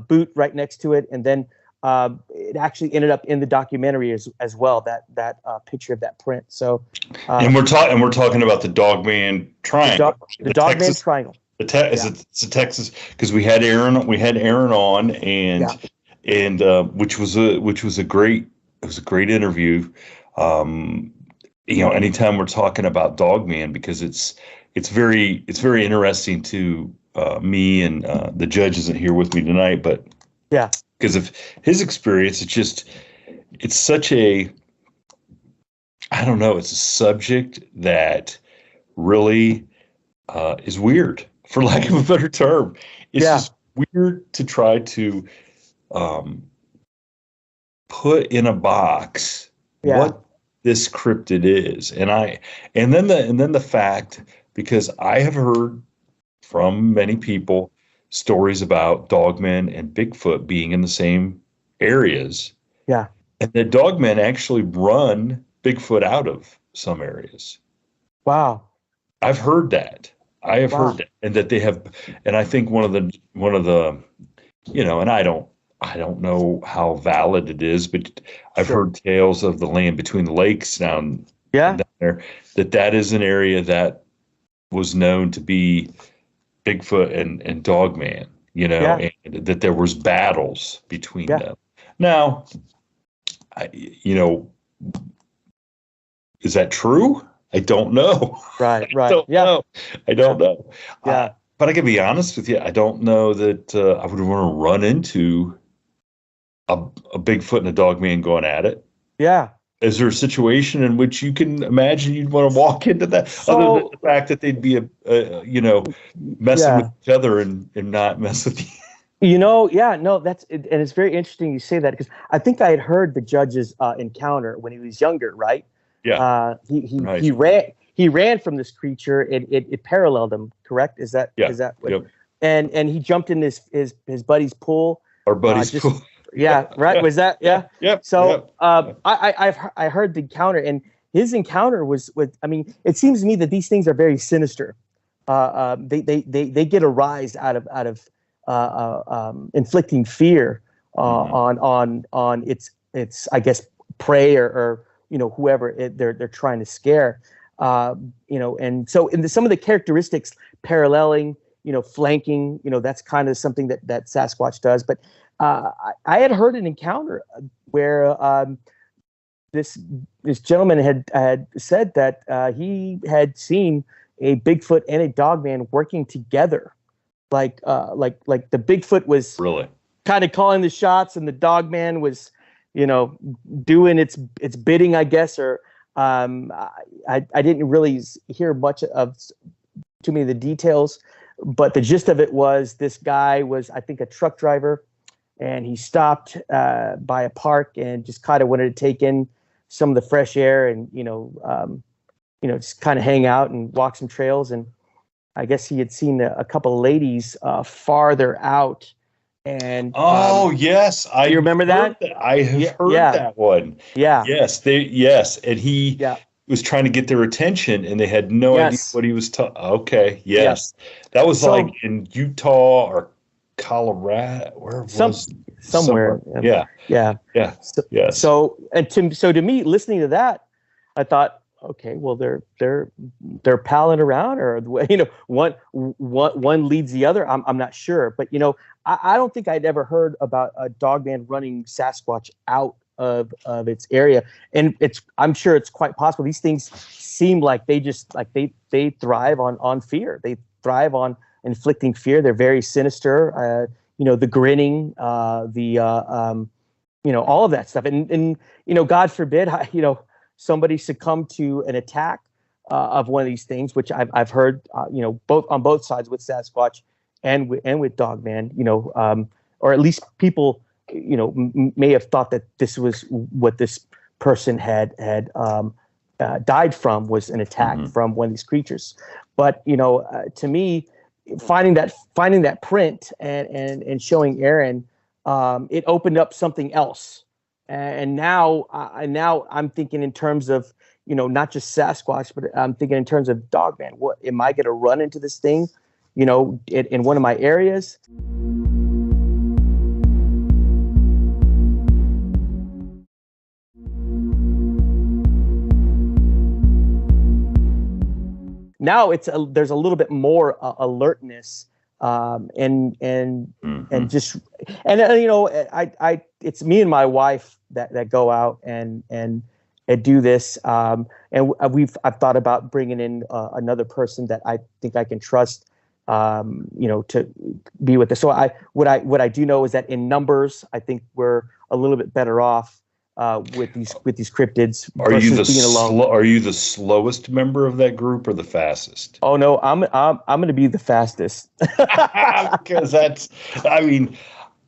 boot right next to it, and then it actually ended up in the documentary as well, that picture of that print. So, and we're talking about the Dogman Triangle, the Dogman Triangle. It's a Texas, because we had Aaron on, and which was a great interview. Anytime we're talking about Dogman, because it's very interesting to me, and the judge isn't here with me tonight, but yeah, because of his experience, it's such a, I don't know, it's a subject that really is weird, for lack of a better term. It's just weird to try to put in a box what this cryptid is, and then the fact, because I have heard from many people stories about Dogman and Bigfoot being in the same areas, Yeah. and that Dogmen actually run Bigfoot out of some areas. Wow. I've heard that. I have Wow. heard that, and that they have, and I think one of the, and I don't know how valid it is, but I've Sure. heard tales of the land between the lakes down Yeah. there, that is an area that was known to be Bigfoot and Dogman, Yeah. and that there was battles between Yeah. them. Now, is that true? I don't know. Right. I Right. don't Yeah. know. I don't know. Yeah. But I can be honest with you. I don't know that I would want to run into a Bigfoot and a Dogman going at it. Yeah. Is there a situation in which you can imagine you'd want to walk into that, other than So, the fact that they'd be messing with yeah. each other and not mess with you? Yeah, no, that's it, and it's very interesting you say that because I think I had heard the judge's encounter when he was younger, right? Yeah, right. He ran from this creature. It paralleled him. Correct? Is that Yeah, what? yep. And he jumped in his buddy's pool. Our buddy's just pool. Yeah, right. Was that Yep. So Yep. I heard the encounter, and his encounter was with. I mean, it seems to me that these things are very sinister. They get a rise out of inflicting fear on its I guess prey or whoever they're trying to scare. And so some of the characteristics paralleling, flanking, that's kind of something that Sasquatch does. But I had heard an encounter where this gentleman had said that he had seen a Bigfoot and a Dogman working together, like the Bigfoot was Really kind of calling the shots, and the Dogman was, doing its bidding, I guess. Or I didn't really hear much of too many of the details, but the gist of it was this guy was, I think, a truck driver, and he stopped by a park and just kind of wanted to take in some of the fresh air and just kind of hang out and walk some trails. And I guess he had seen a couple of ladies farther out. And yes, you remember that? I have heard that one. Yeah. Yes, and he was trying to get their attention, and they had no idea what he was talking. Okay, yes, that was like in Utah or Colorado. Where was somewhere? Yeah. So, yes. So to me, listening to that, I thought, okay, well, they're palling around, or one leads the other. I'm not sure, but I don't think I'd ever heard about a Dogman running Sasquatch out of its area, and I'm sure it's quite possible. These things seem like they just they thrive on fear. They thrive on inflicting fear. They're very sinister. The grinning, all of that stuff, and God forbid, somebody succumb to an attack of one of these things, which I've heard, both on both sides with Sasquatch and with Dogman, or at least people, may have thought that this was what this person had died from, was an attack from one of these creatures. But to me, finding that print and showing Aaron, it opened up something else. And now I'm thinking in terms of, not just Sasquatch, but I'm thinking in terms of Dogman. What am I going to run into this thing, in one of my areas? Now there's a little bit more alertness, and just it's me and my wife that go out and do this, and I've thought about bringing in another person that I think I can trust, to be with us. So what I do know is that in numbers, I think we're a little bit better off with these cryptids. Are you being alone. Are you the slowest member of that group or the fastest? Oh no, I'm going to be the fastest. Because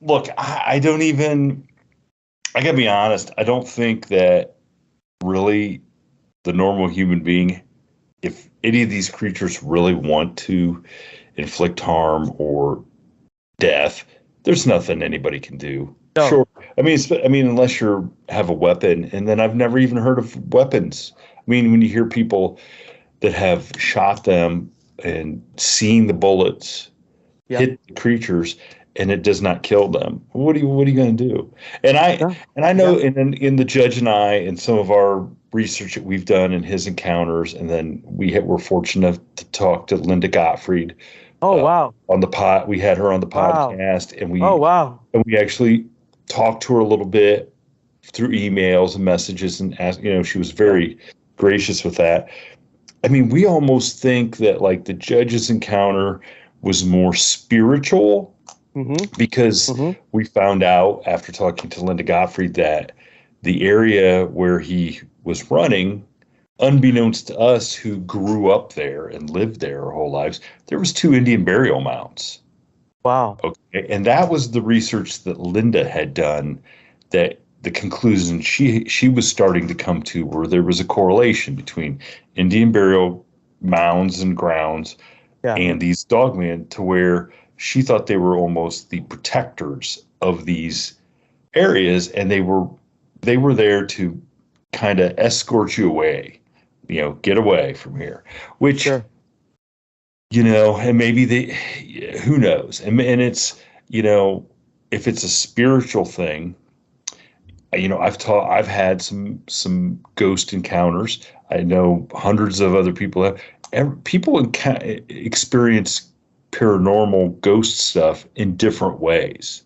look, I don't even. I gotta be honest. I don't think that really the normal human being, if any of these creatures really want to inflict harm or death, there's nothing anybody can do. No. Sure. I mean, unless you have a weapon, and then I've never even heard of weapons. I mean, when you hear people that have shot them and seen the bullets hit the creatures and it does not kill them, what are you going to do? And I know in the Judge and I and some of our research that we've done in his encounters, and then we're fortunate enough to talk to Linda Gottfried. Wow. On the pod, we had her on the podcast, and we actually talked to her a little bit through emails and messages, and asked, she was very gracious with that. I mean, we almost think that like the Judge's encounter was more spiritual because we found out after talking to Linda Gottfried that the area where he was running, unbeknownst to us who grew up there and lived there our whole lives, there was 2 Indian burial mounds. Wow. Okay. And that was the research that Linda had done, that the conclusion she was starting to come to, where there was a correlation between Indian burial mounds and grounds and these dogmen, to where she thought they were almost the protectors of these areas, and they were there to kind of escort you away, get away from here, which, and maybe who knows? And it's, if it's a spiritual thing, I've had some ghost encounters. I know hundreds of other people have. People experience paranormal ghost stuff in different ways.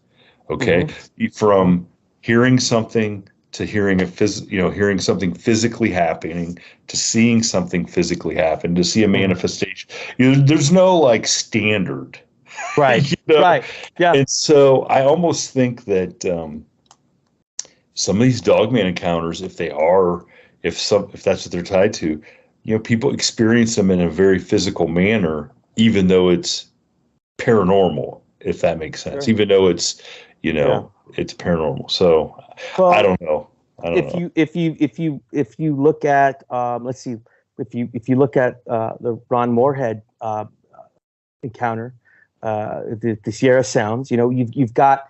Okay, from hearing something to hearing hearing something physically happening, to seeing something physically happen, to see a manifestation. There's no like standard, right? Right. Yeah. And so I almost think that some of these dogman encounters, if that's what they're tied to, people experience them in a very physical manner, even though it's paranormal, if that makes sense. Even though it's it's paranormal. So I don't know. If you look at let's see, if you look at the Ron Moorhead encounter, the Sierra Sounds, you've got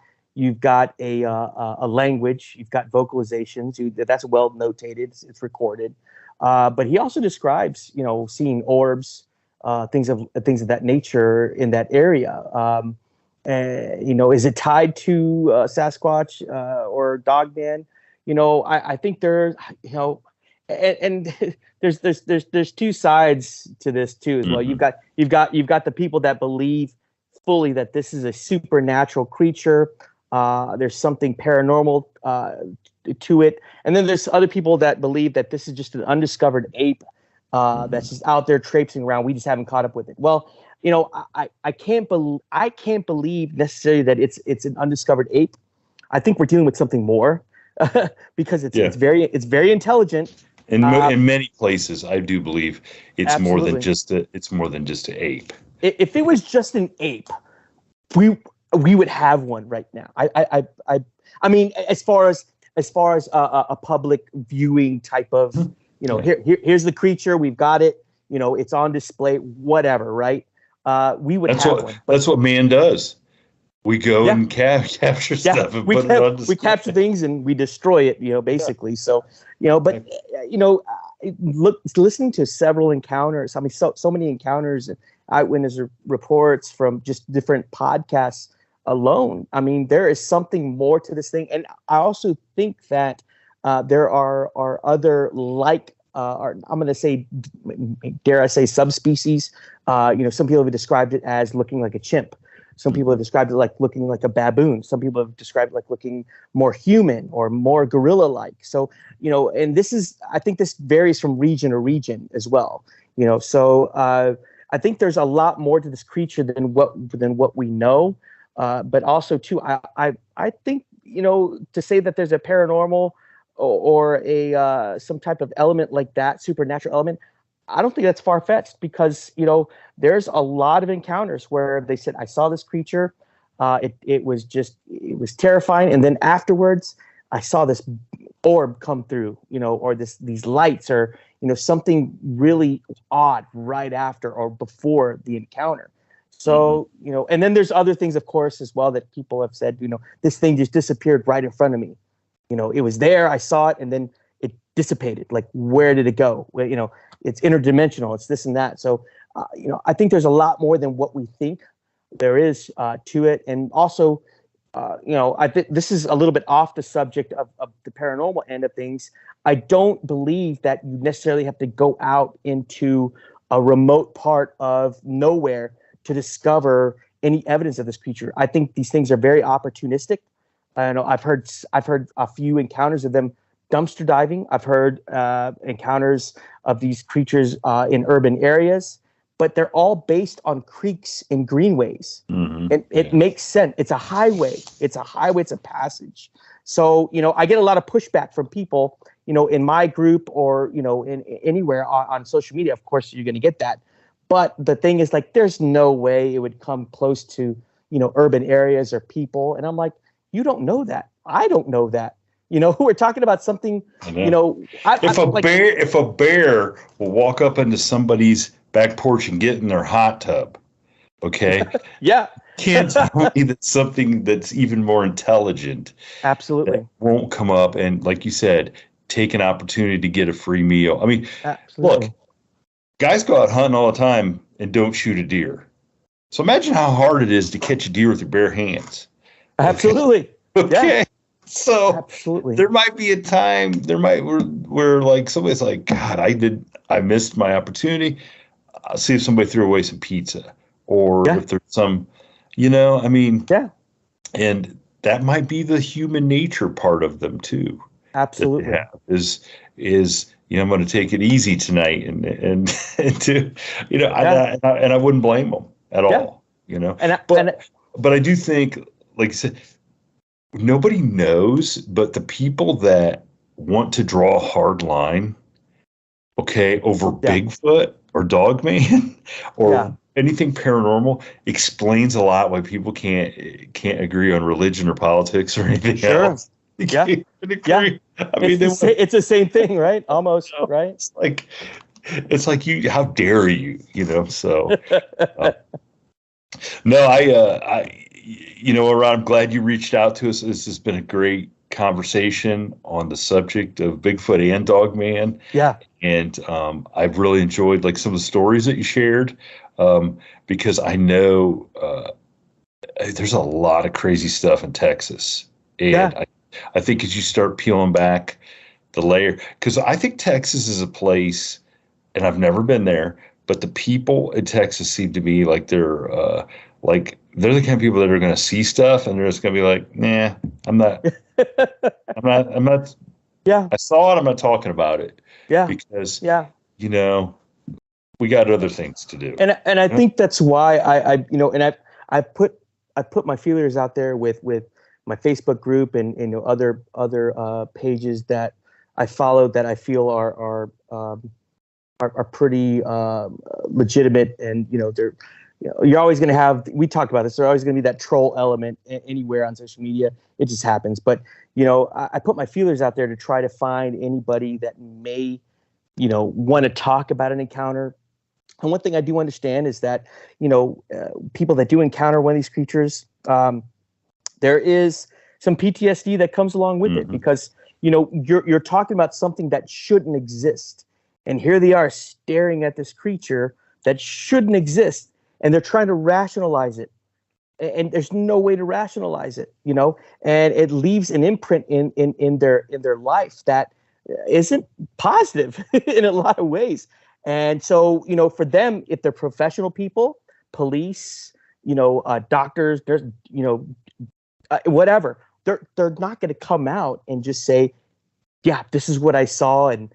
a language, you've got vocalizations, that's well notated, it's recorded. But he also describes, seeing orbs, things of that nature in that area. Is it tied to Sasquatch or Dogman? I think there's, and there's 2 sides to this too as well. You've got the people that believe fully that this is a supernatural creature. There's something paranormal to it, and then there's other people that believe that this is just an undiscovered ape that's just out there traipsing around. We just haven't caught up with it. Well, I can't believe necessarily that it's an undiscovered ape. I think we're dealing with something more because it's very intelligent. In many places, I do believe it's more than just an ape. If it was just an ape, we would have one right now. I mean, as far as a public viewing type of, here's the creature, we've got it, it's on display, whatever, right? We would have one. That's what man does. We go and capture stuff and put it on display. We capture things and we destroy it, basically. Yeah. So, listening to several encounters, I mean, so many encounters and eyewitness reports from just different podcasts alone. I mean, there is something more to this thing. And I also think that there are other I'm going to say, dare I say, subspecies. Some people have described it as looking like a chimp. Some people have described it like looking like a baboon. Some people have described it like looking more human or more gorilla-like. So, and I think this varies from region to region as well. So I think there's a lot more to this creature than what we know. But also too, I think, to say that there's a paranormal or a some type of element like that, supernatural element, I don't think that's far-fetched, because there's a lot of encounters where they said, I saw this creature, it was terrifying, and then afterwards I saw this orb come through, or these lights, or something really odd right after or before the encounter. So, and then there's other things, of course, as well, that people have said, this thing just disappeared right in front of me. It was there, I saw it, and then it dissipated. Like, where did it go? Well, it's interdimensional, it's this and that. So, I think there's a lot more than what we think there is to it. And also, I think this is a little bit off the subject of the paranormal end of things. I don't believe that you necessarily have to go out into a remote part of nowhere to discover any evidence of this creature. I think these things are very opportunistic. I know I've heard a few encounters of them dumpster diving. I've heard encounters of these creatures in urban areas, but they're all based on creeks and greenways. And it makes sense. It's a highway. It's a passage. So, I get a lot of pushback from people, in my group or, in anywhere on social media. Of course, you're going to get that. But the thing is, like, there's no way it would come close to, urban areas or people. And I'm like, you don't know that. I don't know that. We're talking about something, if a bear will walk up into somebody's back porch and get in their hot tub, okay? Yeah. Can't tell me that something that's even more intelligent absolutely won't come up and, like you said, take an opportunity to get a free meal. I mean, absolutely. Look, guys go out hunting all the time and don't shoot a deer. So imagine how hard it is to catch a deer with your bare hands. Absolutely. Okay. Yeah. So absolutely. There might be a time where like somebody's like, God, I missed my opportunity. I'll see if somebody threw away some pizza or if there's some, yeah. And that might be the human nature part of them too. Absolutely. Is I'm going to take it easy tonight and to, and I wouldn't blame them at all, But I do think, like I said, nobody knows, but the people that want to draw a hard line, over Bigfoot or Dogman or anything paranormal, explains a lot why people can't agree on religion or politics or anything else. Yeah. Agree. I mean, it's the same thing, right? Almost, right? It's like you. How dare you? So. No, Ron, I'm glad you reached out to us. This has been a great conversation on the subject of Bigfoot and Dogman. Yeah. And I've really enjoyed some of the stories that you shared because I know there's a lot of crazy stuff in Texas. And I think as you start peeling back the layer, because I think Texas is a place, and I've never been there, but the people in Texas seem to be like they're the kind of people that are going to see stuff and they're just going to be like, nah, I'm not. Yeah. I saw it. I'm not talking about it. Yeah. Because we got other things to do. And I think that's why I put my feelers out there with my Facebook group and other pages that I follow that I feel are pretty legitimate, and they're you're always going to have, we talked about this, there's always going to be that troll element anywhere on social media. It just happens. But I put my feelers out there to try to find anybody that may want to talk about an encounter. And one thing I do understand is that people that do encounter one of these creatures, there is some PTSD that comes along with it, because you're talking about something that shouldn't exist, and here they are staring at this creature that shouldn't exist, and they're trying to rationalize it, and there's no way to rationalize it, and it leaves an imprint in their life that isn't positive in a lot of ways. And so for them, if they're professional people, police, doctors, there's whatever, they're not going to come out and just say, yeah, this is what I saw, and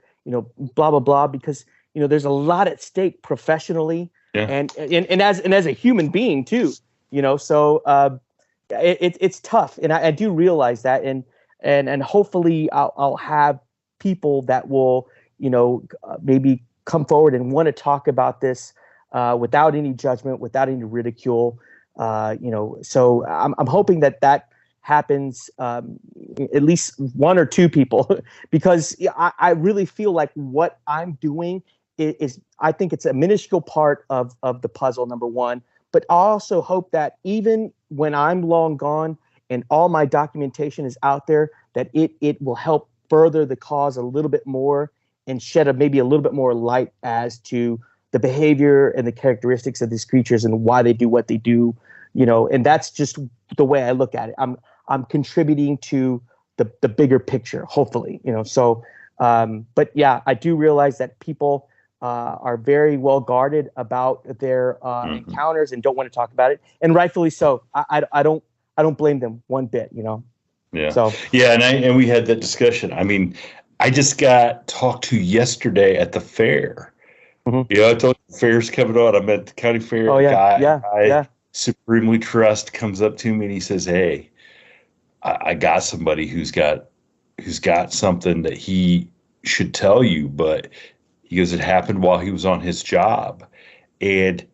blah blah blah, because there's a lot at stake professionally, and as a human being too, so it's tough, and I do realize that, and hopefully I'll have people that will maybe come forward and want to talk about this without any judgment, without any ridicule, so I'm hoping that happens, at least one or two people, because I really feel like what I'm doing is I think it's a minuscule part of the puzzle, number one, but I also hope that even when I'm long gone and all my documentation is out there, that it will help further the cause a little bit more and shed maybe a little bit more light as to the behavior and the characteristics of these creatures and why they do what they do, and that's just the way I look at it. I'm contributing to the bigger picture, hopefully, so, but yeah, I do realize that people are very well guarded about their encounters and don't want to talk about it. And rightfully so. I don't blame them one bit, Yeah. So, yeah. And we had that discussion. I mean, I just got talked to yesterday at the fair. I told you the fair's coming on. I'm at the county fair. Oh, yeah. Guy Yeah. supremely trust comes up to me and he says, "Hey, I got somebody who's got something that he should tell you, but he goes, it happened while he was on his job. And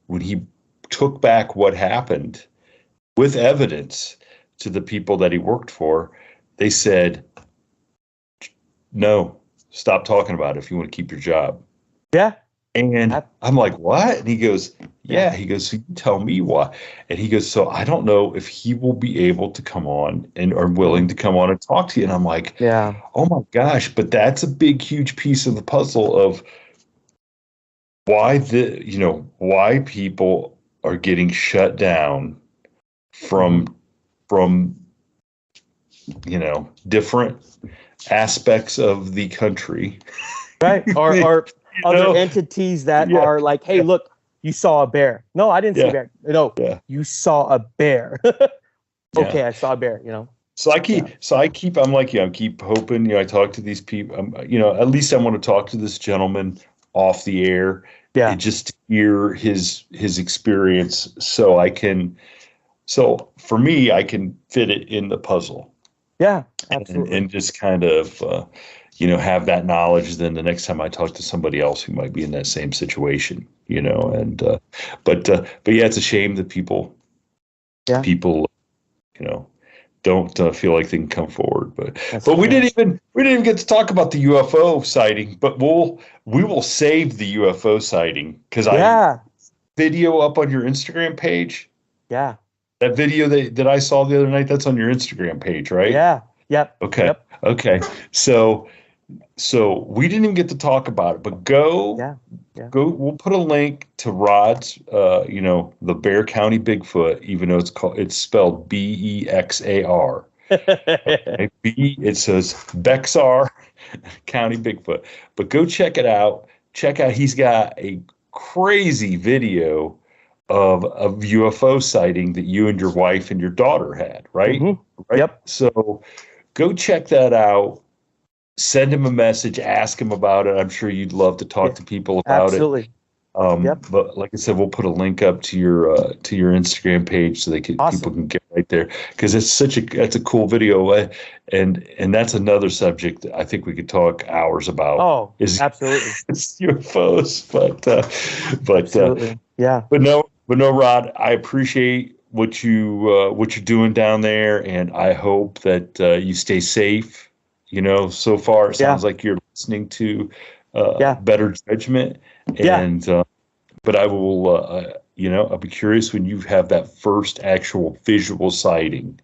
when he took back what happened with evidence to the people that he worked for, they said, no, stop talking about it if you want to keep your job." Yeah. And I'm like, what? And he goes, yeah. He goes, so you tell me why. And he goes, so I don't know if he will be able to come on and are willing to come on and talk to you. And I'm like, yeah, oh my gosh, but that's a big, huge piece of the puzzle of why why people are getting shut down from different aspects of the country. Right. Or other entities that are like, hey, look, you saw a bear. No, I didn't see a bear. No, you saw a bear. Okay, I saw a bear, So I keep, I'm like, I keep hoping, I talk to these people, at least I want to talk to this gentleman off the air, and just hear his experience so for me, I can fit it in the puzzle. Yeah, absolutely. And just kind of, have that knowledge. Then the next time I talk to somebody else who might be in that same situation, but yeah, it's a shame that people, don't feel like they can come forward. But we didn't even get to talk about the UFO sighting. But we will save the UFO sighting because I video up on your Instagram page. Yeah. That video that I saw the other night, that's on your Instagram page, right? Yeah. Yep. Okay. Yep. Okay. So we didn't even get to talk about it, but go. We'll put a link to Rod's, the Bexar County Bigfoot, even though it's spelled Bexar. Okay? It says Bexar County Bigfoot, but go check it out. He's got a crazy video of a UFO sighting that you and your wife and your daughter had, right? Mm-hmm. Right. Yep. So go check that out. Send him a message, ask him about it. I'm sure you'd love to talk to people about it. But like I said, we'll put a link up to your Instagram page so people can get right there, because that's a cool video, and that's another subject that I think we could talk hours about. Oh, absolutely. It's UFOs, but absolutely. But no, Rod, I appreciate what you're doing down there, and I hope that you stay safe. So far it sounds like you're listening to better judgment. And but I will, I'll be curious when you have that first actual visual sighting.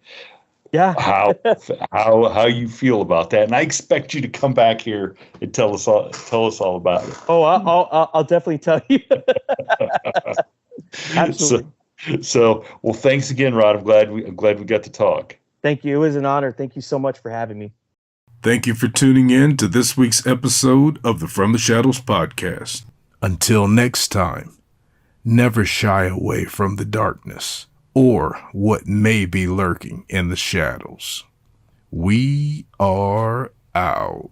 Yeah. How you feel about that, and I expect you to come back here and tell us all about it. Oh, I'll definitely tell you. Absolutely. So, well, thanks again, Rod. I'm glad we got to talk. Thank you. It was an honor. Thank you so much for having me. Thank you for tuning in to this week's episode of the From the Shadows podcast. Until next time, never shy away from the darkness or what may be lurking in the shadows. We are out.